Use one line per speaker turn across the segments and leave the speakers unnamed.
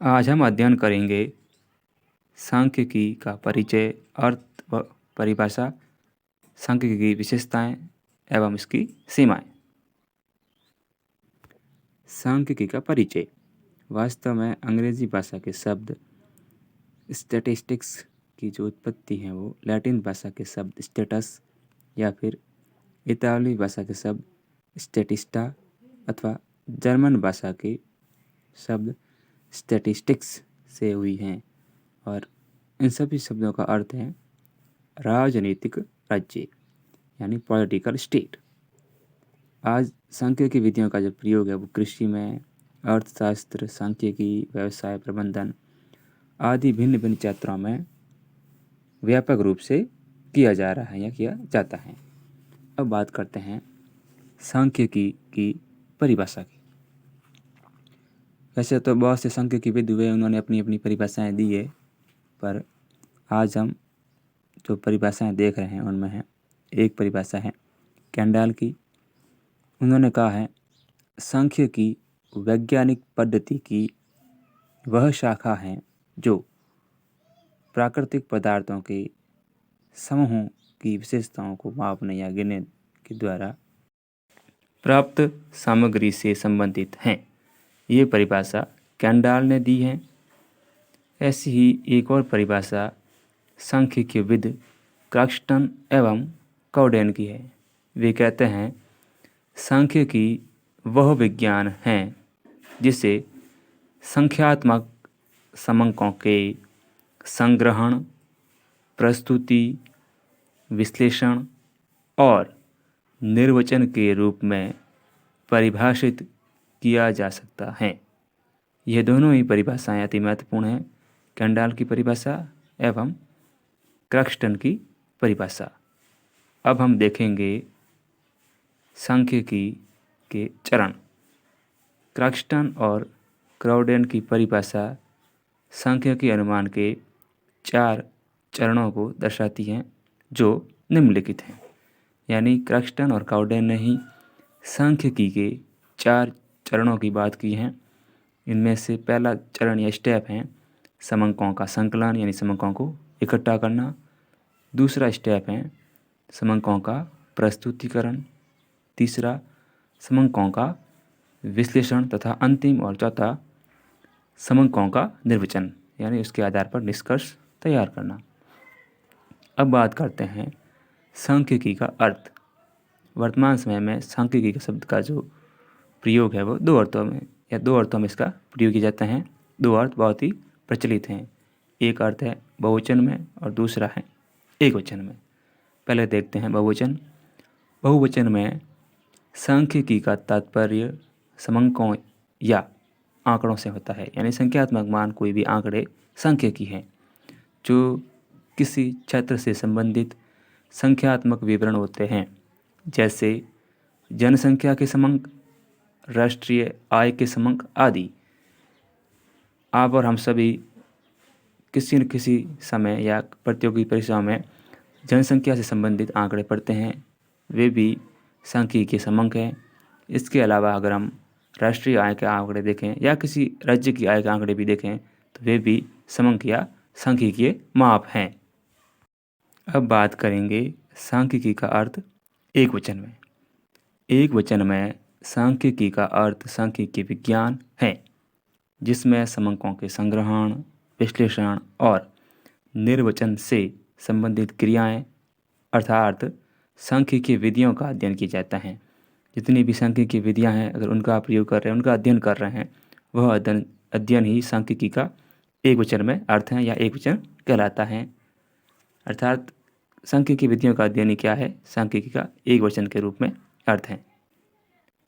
आज हम अध्ययन करेंगे सांख्यिकी का परिचय, अर्थ व परिभाषा, सांख्यिकी की विशेषताएं एवं इसकी सीमाएं। सांख्यिकी का परिचय वास्तव में अंग्रेजी भाषा के शब्द स्टैटिस्टिक्स की जो उत्पत्ति है वो लैटिन भाषा के शब्द स्टेटस या फिर इतालवी भाषा के शब्द स्टैटिस्टा अथवा जर्मन भाषा के शब्द स्टैटिस्टिक्स से हुई हैं और इन सभी शब्दों का अर्थ है राजनीतिक राज्य यानी पॉलिटिकल स्टेट। आज सांख्यिकी विधियों का जो प्रयोग है वो कृषि में, अर्थशास्त्र, सांख्यिकी, व्यवसाय प्रबंधन आदि भिन्न भिन्न क्षेत्रों में व्यापक रूप से किया जा रहा है या किया जाता है। अब बात करते हैं सांख्यिकी की परिभाषा की। वैसे तो बहुत से सांख्यिकीविद हुए, उन्होंने अपनी अपनी परिभाषाएं दी है, पर आज हम जो परिभाषाएं देख रहे हैं उनमें है एक परिभाषा है कैंडाल की। उन्होंने कहा है सांख्यिकी वैज्ञानिक पद्धति की वह शाखा है जो प्राकृतिक पदार्थों के समूहों की विशेषताओं को मापने या गिनने के द्वारा प्राप्त सामग्री से संबंधित हैं। ये परिभाषा कैंडाल ने दी है। ऐसी ही एक और परिभाषा सांख्यिकीविद क्रॉक्स्टन एवं कॉडेन की है। वे कहते हैं सांख्यिकी वह विज्ञान है जिसे संख्यात्मक समंकों के संग्रहण, प्रस्तुति, विश्लेषण और निर्वचन के रूप में परिभाषित किया जा सकता है। यह दोनों ही परिभाषाएं अति महत्वपूर्ण हैं, कैंडाल की परिभाषा एवं क्रॉक्स्टन की परिभाषा। अब हम देखेंगे सांख्यिकी के चरण। क्रॉक्स्टन और कॉडेन की परिभाषा सांख्यिकी अनुमान के 4 चरणों को दर्शाती हैं जो निम्नलिखित हैं। यानी क्रॉक्स्टन और कॉडेन ने ही सांख्यिकी के 4 चरणों की बात की है। इनमें से पहला चरण या स्टेप है समंकों का संकलन यानी समंकों को इकट्ठा करना। दूसरा स्टेप है समंकों का प्रस्तुतिकरण। तीसरा समंकों का विश्लेषण तथा अंतिम और चौथा समंकों का निर्वचन यानी उसके आधार पर निष्कर्ष तैयार करना। अब बात करते हैं सांख्यिकी का अर्थ। वर्तमान समय में सांख्यिकी के शब्द का जो प्रयोग है वो दो अर्थों में इसका प्रयोग किया जाता है। दो अर्थ बहुत ही प्रचलित हैं। एक अर्थ है बहुवचन में और दूसरा है एकवचन में। पहले देखते हैं बहुवचन। बहुवचन में सांख्यिकी का तात्पर्य समंकों या आंकड़ों से होता है। यानी संख्यात्मक मान कोई भी आंकड़े सांख्यिकी हैं जो किसी क्षेत्र से संबंधित संख्यात्मक विवरण होते हैं, जैसे जनसंख्या के समंक, राष्ट्रीय आय के समंक आदि। आप और हम सभी किसी न किसी समय या प्रतियोगी परीक्षाओं में जनसंख्या से संबंधित आंकड़े पढ़ते हैं, वे भी सांख्यिकी के समंक हैं। इसके अलावा अगर हम राष्ट्रीय आय के आंकड़े देखें या किसी राज्य की आय के आंकड़े भी देखें तो वे भी समंक या सांख्यिकीय माप हैं। अब बात करेंगे सांख्यिकी का अर्थ एक वचन में। एक वचन में सांख्यिकी का अर्थ सांख्यिकी विज्ञान है जिसमें समंकों के संग्रहण, विश्लेषण और निर्वचन से संबंधित क्रियाएं अर्थात सांख्यिकी विधियों का अध्ययन किया जाता है। जितनी भी सांख्यिकी विधियां हैं, अगर उनका आप प्रयोग कर रहे हैं, उनका अध्ययन कर रहे हैं, वह अध्ययन ही सांख्यिकी का एक वचन में अर्थ है या एक वचन कहलाता है। अर्थात सांख्यिकी विधियों का अध्ययन ही क्या है, सांख्यिकी का एक वचन के रूप में अर्थ है।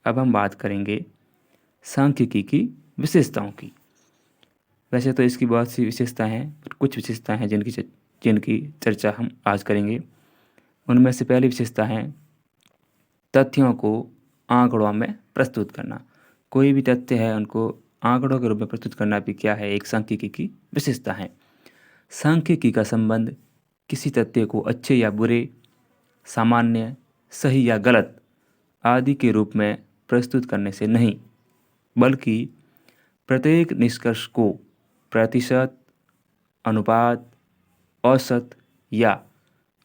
अब हम बात करेंगे सांख्यिकी की विशेषताओं की। वैसे तो इसकी बहुत सी विशेषताएं हैं, पर कुछ विशेषताएं हैं जिनकी चर्चा हम आज करेंगे। उनमें से पहली विशेषता है तथ्यों को आंकड़ों में प्रस्तुत करना। कोई भी तथ्य है उनको आंकड़ों के रूप में प्रस्तुत करना भी क्या है, एक सांख्यिकी की विशेषता है। सांख्यिकी का संबंध किसी तथ्य को अच्छे या बुरे, सामान्य, सही या गलत आदि के रूप में प्रस्तुत करने से नहीं, बल्कि प्रत्येक निष्कर्ष को प्रतिशत, अनुपात, औसत या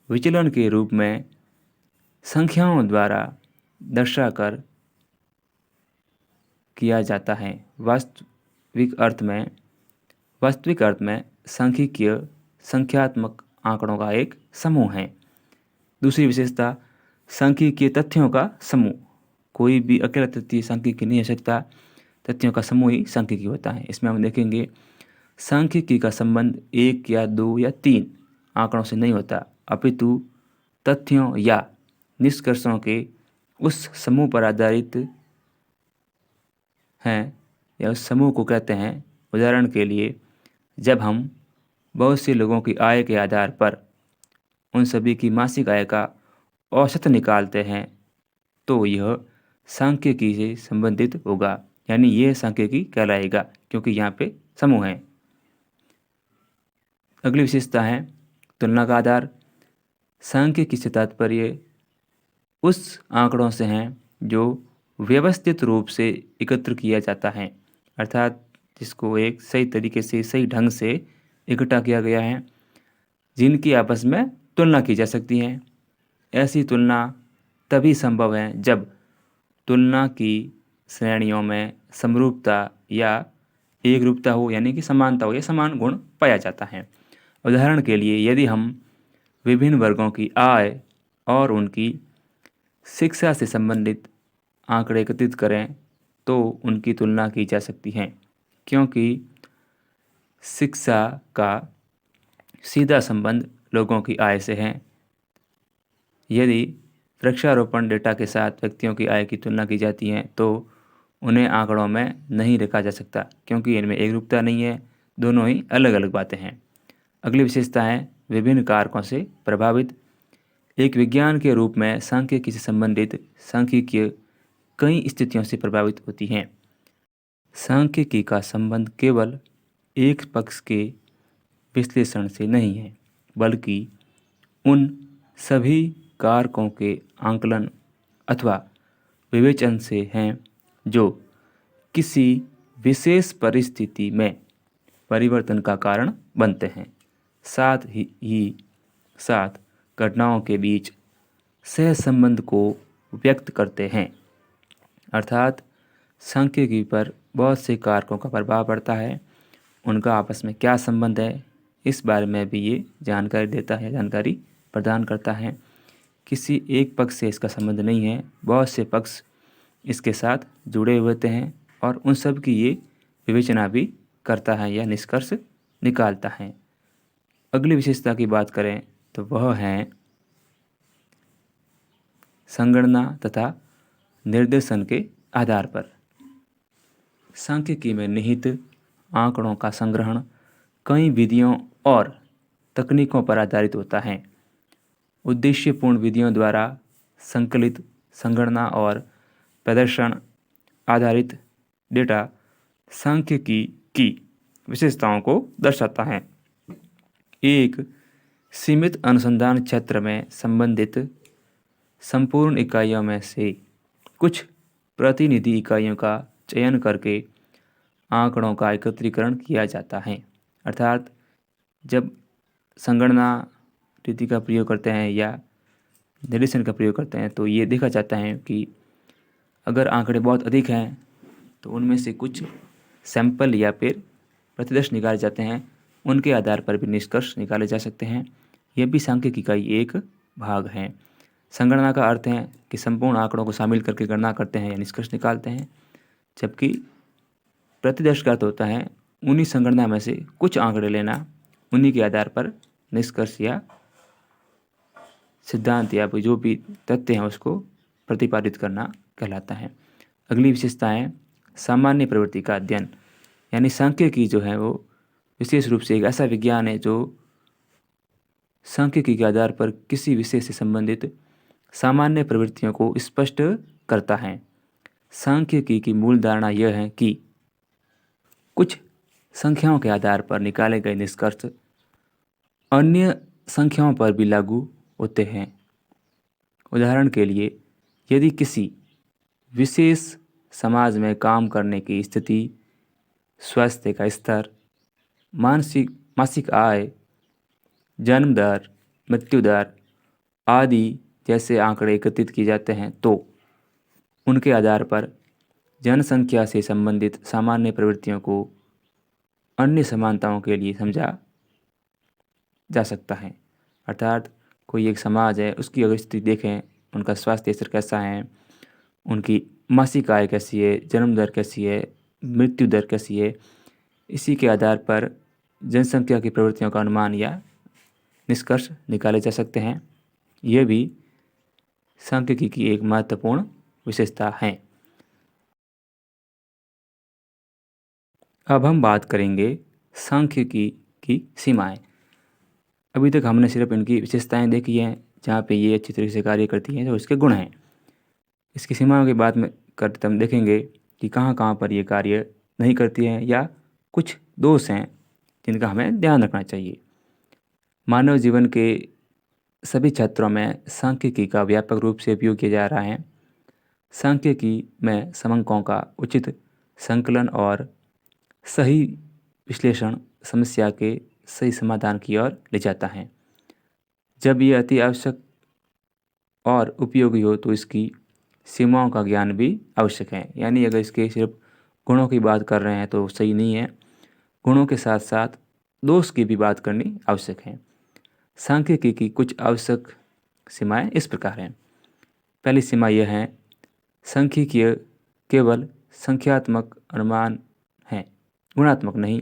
विचलन के रूप में संख्याओं द्वारा दर्शाकर किया जाता है। वास्तविक अर्थ में सांख्यिकीय संख्यात्मक आंकड़ों का एक समूह है। दूसरी विशेषता, सांख्यिकीय तथ्यों का समूह। कोई भी अकेला तथ्य सांख्यिकी नहीं हो सकता, तथ्यों का समूह ही सांख्यिकी होता है। इसमें हम देखेंगे सांख्यिकी का संबंध 1 या 2 या 3 आंकड़ों से नहीं होता, अपितु तथ्यों या निष्कर्षों के उस समूह पर आधारित हैं या उस समूह को कहते हैं। उदाहरण के लिए, जब हम बहुत से लोगों की आय के आधार पर उन सभी की मासिक आय का औसत निकालते हैं तो यह सांख्यिकी से संबंधित होगा, यानी यह सांख्यिकी कहलाएगा क्योंकि यहाँ पे समूह है। अगली विशेषता है तुलना का आधार। सांख्यिकी से तात्पर्य उस आंकड़ों से हैं जो व्यवस्थित रूप से एकत्र किया जाता है, अर्थात जिसको एक सही तरीके से, सही ढंग से इकट्ठा किया गया है, जिनकी आपस में तुलना की जा सकती है। ऐसी तुलना तभी संभव है जब तुलना की श्रेणियों में समरूपता या एकरूपता हो, यानी कि समानता हो या समान गुण पाया जाता है। उदाहरण के लिए, यदि हम विभिन्न वर्गों की आय और उनकी शिक्षा से संबंधित आंकड़े एकत्रित करें तो उनकी तुलना की जा सकती है, क्योंकि शिक्षा का सीधा संबंध लोगों की आय से है। यदि वृक्षारोपण डेटा के साथ व्यक्तियों की आय की तुलना की जाती है तो उन्हें आंकड़ों में नहीं रखा जा सकता, क्योंकि इनमें एकरूपता नहीं है, दोनों ही अलग अलग बातें हैं। अगली विशेषता है विभिन्न कारकों से प्रभावित। एक विज्ञान के रूप में सांख्यिकी से संबंधित सांख्यिकीय कई स्थितियों से प्रभावित होती हैं। सांख्यिकी का संबंध केवल एक पक्ष के विश्लेषण से नहीं है, बल्कि उन सभी कारकों के आंकलन अथवा विवेचन से हैं जो किसी विशेष परिस्थिति में परिवर्तन का कारण बनते हैं। साथ घटनाओं के बीच सहसंबंध को व्यक्त करते हैं, अर्थात सांख्यिकी पर बहुत से कारकों का प्रभाव पड़ता है, उनका आपस में क्या संबंध है, इस बारे में भी ये जानकारी देता है, जानकारी प्रदान करता है। किसी एक पक्ष से इसका संबंध नहीं है, बहुत से पक्ष इसके साथ जुड़े हुए होते हैं और उन सब की ये विवेचना भी करता है या निष्कर्ष निकालता है। अगली विशेषता की बात करें तो वह है संगणना तथा निर्देशन के आधार पर। सांख्यिकी में निहित आंकड़ों का संग्रहण कई विधियों और तकनीकों पर आधारित होता है। उद्देश्यपूर्ण विधियों द्वारा संकलित संगणना और प्रदर्शन आधारित डेटा सांख्यिकी की विशेषताओं को दर्शाता है। एक सीमित अनुसंधान क्षेत्र में संबंधित संपूर्ण इकाइयों में से कुछ प्रतिनिधि इकाइयों का चयन करके आंकड़ों का एकत्रीकरण किया जाता है, अर्थात जब संगणना रीति का प्रयोग करते हैं या निर्देशन का प्रयोग करते हैं तो ये देखा जाता है कि अगर आंकड़े बहुत अधिक हैं तो उनमें से कुछ सैंपल या फिर प्रतिदर्श निकाले जाते हैं, उनके आधार पर भी निष्कर्ष निकाले जा सकते हैं। यह भी सांख्यिकी का ही एक भाग है। संगणना का अर्थ है कि संपूर्ण आंकड़ों को शामिल करके गणना करते हैं या निष्कर्ष निकालते हैं, जबकि प्रतिदर्श का अर्थ होता है उन्हीं संगणना में से कुछ आंकड़े लेना, उन्हीं के आधार पर निष्कर्ष या सिद्धांत या जो भी तथ्य हैं उसको प्रतिपादित करना कहलाता है। अगली विशेषता है सामान्य प्रवृत्ति का अध्ययन, यानी सांख्यिकी जो है वो विशेष रूप से एक ऐसा विज्ञान है जो सांख्यिकी के आधार पर किसी विषय से संबंधित सामान्य प्रवृत्तियों को स्पष्ट करता है। सांख्यिकी की मूल धारणा यह है कि कुछ संख्याओं के आधार पर निकाले गए निष्कर्ष अन्य संख्याओं पर भी लागू होते हैं। उदाहरण के लिए, यदि किसी विशेष समाज में काम करने की स्थिति, स्वास्थ्य का स्तर, मासिक आय, जन्म दर, मृत्यु दर आदि जैसे आंकड़े एकत्रित किए जाते हैं तो उनके आधार पर जनसंख्या से संबंधित सामान्य प्रवृत्तियों को अन्य समानताओं के लिए समझा जा सकता है। अर्थात कोई एक समाज है, उसकी अगर स्थिति देखें, उनका स्वास्थ्य स्तर कैसा है, उनकी मासिक आय कैसी है, जन्म दर कैसी है, मृत्यु दर कैसी है, इसी के आधार पर जनसंख्या की प्रवृत्तियों का अनुमान या निष्कर्ष निकाले जा सकते हैं। यह भी सांख्यिकी की एक महत्वपूर्ण विशेषता है। अब हम बात करेंगे सांख्यिकी की सीमाएं। अभी तक हमने सिर्फ इनकी विशेषताएं देखी हैं, जहाँ पे ये अच्छी तरीके से कार्य करती हैं, जो इसके गुण हैं। इसकी सीमाओं की बात में करते हम देखेंगे कि कहाँ कहाँ पर ये कार्य नहीं करती हैं या कुछ दोष हैं जिनका हमें ध्यान रखना चाहिए। मानव जीवन के सभी क्षेत्रों में सांख्यिकी का व्यापक रूप से उपयोग किया जा रहा है। सांख्यिकी में समंकों का उचित संकलन और सही विश्लेषण समस्या के सही समाधान की ओर ले जाता है। जब ये अति आवश्यक और उपयोगी हो तो इसकी सीमाओं का ज्ञान भी आवश्यक है। यानी अगर इसके सिर्फ गुणों की बात कर रहे हैं तो सही नहीं है, गुणों के साथ साथ दोष की भी बात करनी आवश्यक है। सांख्यिकी की कुछ आवश्यक सीमाएं इस प्रकार हैं। पहली सीमा यह है, सांख्यिकीय केवल संख्यात्मक अनुमान है, गुणात्मक नहीं।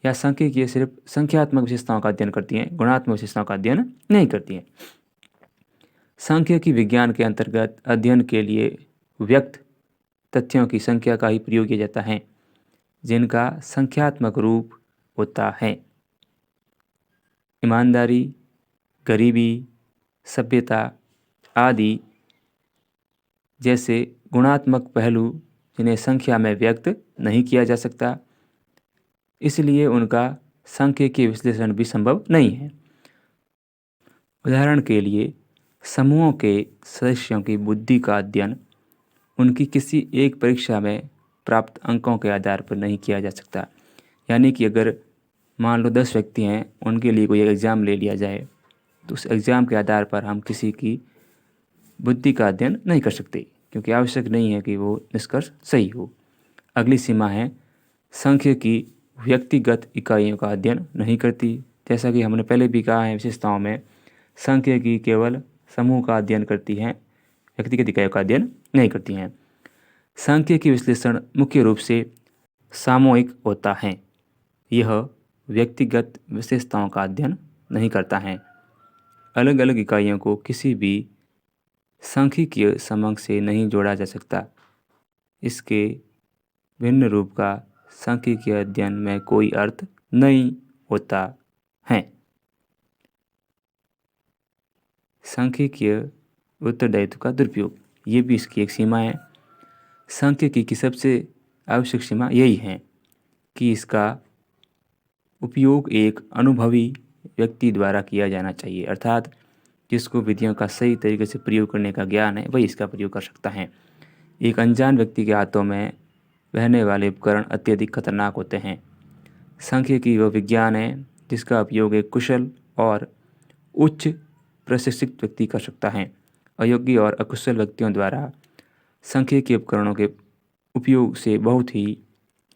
या सांख्यिकीय सिर्फ संख्यात्मक विशेषताओं का अध्ययन करती हैं, गुणात्मक विशेषताओं का अध्ययन नहीं करती हैं। सांख्यिकी विज्ञान के अंतर्गत अध्ययन के लिए व्यक्त तथ्यों की संख्या का ही प्रयोग किया जाता है, जिनका संख्यात्मक रूप होता है। ईमानदारी, गरीबी, सभ्यता आदि जैसे गुणात्मक पहलू जिन्हें संख्या में व्यक्त नहीं किया जा सकता, इसलिए उनका सांख्यिकीय विश्लेषण भी संभव नहीं है। उदाहरण के लिए समूहों के सदस्यों की बुद्धि का अध्ययन उनकी किसी एक परीक्षा में प्राप्त अंकों के आधार पर नहीं किया जा सकता। यानी कि अगर मान लो 10 व्यक्ति हैं, उनके लिए कोई एग्ज़ाम ले लिया जाए तो उस एग्ज़ाम के आधार पर हम किसी की बुद्धि का अध्ययन नहीं कर सकते, क्योंकि आवश्यक नहीं है कि वो निष्कर्ष सही हो। अगली सीमा है, सांख्यिकी व्यक्तिगत इकाइयों का अध्ययन नहीं करती। जैसा कि हमने पहले भी कहा है विशेषताओं में, सांख्यिकी केवल समूह का अध्ययन करती हैं, व्यक्तिगत इकाइयों का अध्ययन नहीं करती हैं। सांख्यिकी विश्लेषण मुख्य रूप से सामूहिक होता है, यह व्यक्तिगत विशेषताओं का अध्ययन नहीं करता है। अलग अलग इकाइयों को किसी भी सांख्यिकीय समंक से नहीं जोड़ा जा सकता। इसके भिन्न रूप का सांख्यिकीय अध्ययन में कोई अर्थ नहीं होता है। सांख्यिकीय उत्तरदायित्व का दुरुपयोग, ये भी इसकी एक सीमा है। सांख्यिकी की सबसे आवश्यक सीमा यही है कि इसका उपयोग एक अनुभवी व्यक्ति द्वारा किया जाना चाहिए, अर्थात जिसको विधियों का सही तरीके से प्रयोग करने का ज्ञान है वही इसका प्रयोग कर सकता है। एक अनजान व्यक्ति के हाथों में बहने वाले उपकरण अत्यधिक खतरनाक होते हैं। सांख्यिकी वह विज्ञान है जिसका उपयोग एक कुशल और उच्च प्रशिक्षित व्यक्ति कर सकता है। अयोग्य और अकुशल व्यक्तियों द्वारा सांख्यिकीय उपकरणों के उपयोग से बहुत ही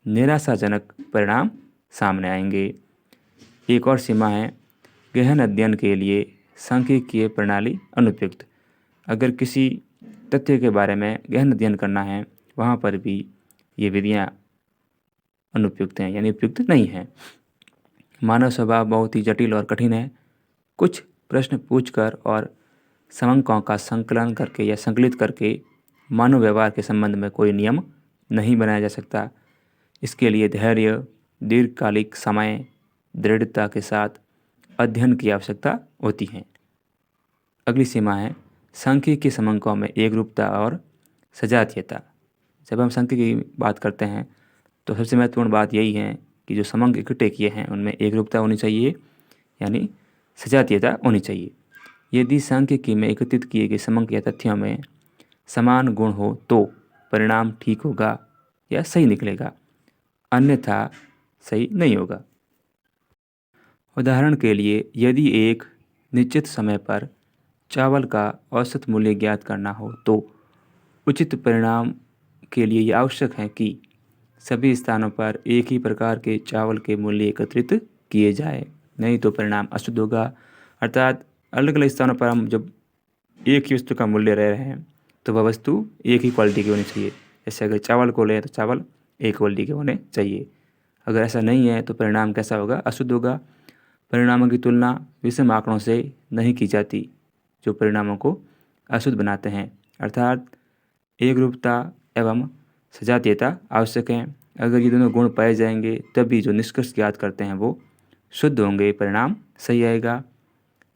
निराशाजनक परिणाम सामने आएंगे। एक और सीमा है, गहन अध्ययन के लिए सांख्यिकीय प्रणाली अनुपयुक्त। अगर किसी तथ्य के बारे में गहन अध्ययन करना है, वहाँ पर भी ये विधियाँ अनुपयुक्त हैं, यानी उपयुक्त नहीं हैं। मानव स्वभाव बहुत ही जटिल और कठिन है। कुछ प्रश्न पूछकर और समंकों का संकलन करके या संकलित करके मानव व्यवहार के संबंध में कोई नियम नहीं बनाया जा सकता। इसके लिए धैर्य, दीर्घकालिक समय, दृढ़ता के साथ अध्ययन की आवश्यकता होती है। अगली सीमा है, सांख्यिकीय समंकों में एकरूपता और सजातीयता। जब हम सांख्यिकी की बात करते हैं तो सबसे महत्वपूर्ण बात यही है कि जो समंक इकट्ठे किए हैं उनमें एकरूपता होनी चाहिए, यानी सजातीयता होनी चाहिए। यदि सांख्यिकी में एकत्रित किए गए समंक या तथ्यों में समान गुण हो तो परिणाम ठीक होगा या सही निकलेगा, अन्यथा सही नहीं होगा। उदाहरण के लिए, यदि एक निश्चित समय पर चावल का औसत मूल्य ज्ञात करना हो तो उचित परिणाम के लिए यह आवश्यक है कि सभी स्थानों पर एक ही प्रकार के चावल के मूल्य एकत्रित किए जाए, नहीं तो परिणाम अशुद्ध होगा। अर्थात अलग अलग स्थानों पर हम जब एक ही वस्तु का मूल्य ले रहे हैं तो वह वस्तु एक ही क्वालिटी की होनी चाहिए। जैसे अगर चावल को लें तो चावल एक क्वालिटी के होने चाहिए। अगर ऐसा नहीं है तो परिणाम कैसा होगा? अशुद्ध होगा। परिणामों की तुलना विषम आंकड़ों से नहीं की जाती जो परिणामों को अशुद्ध बनाते हैं। अर्थात एकरूपता एवं सजातीयता आवश्यक है। अगर ये दोनों गुण पाए जाएंगे तभी जो निष्कर्ष ज्ञात करते हैं वो शुद्ध होंगे, परिणाम सही आएगा।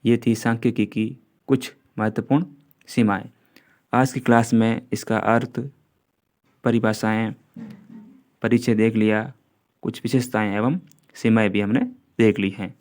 ये थी सांख्यिकी की कुछ महत्वपूर्ण सीमाएं। आज की क्लास में इसका अर्थ, परिभाषाएं, परिचय देख लिया, कुछ विशेषताएं एवं सीमाएं भी हमने देख ली हैं।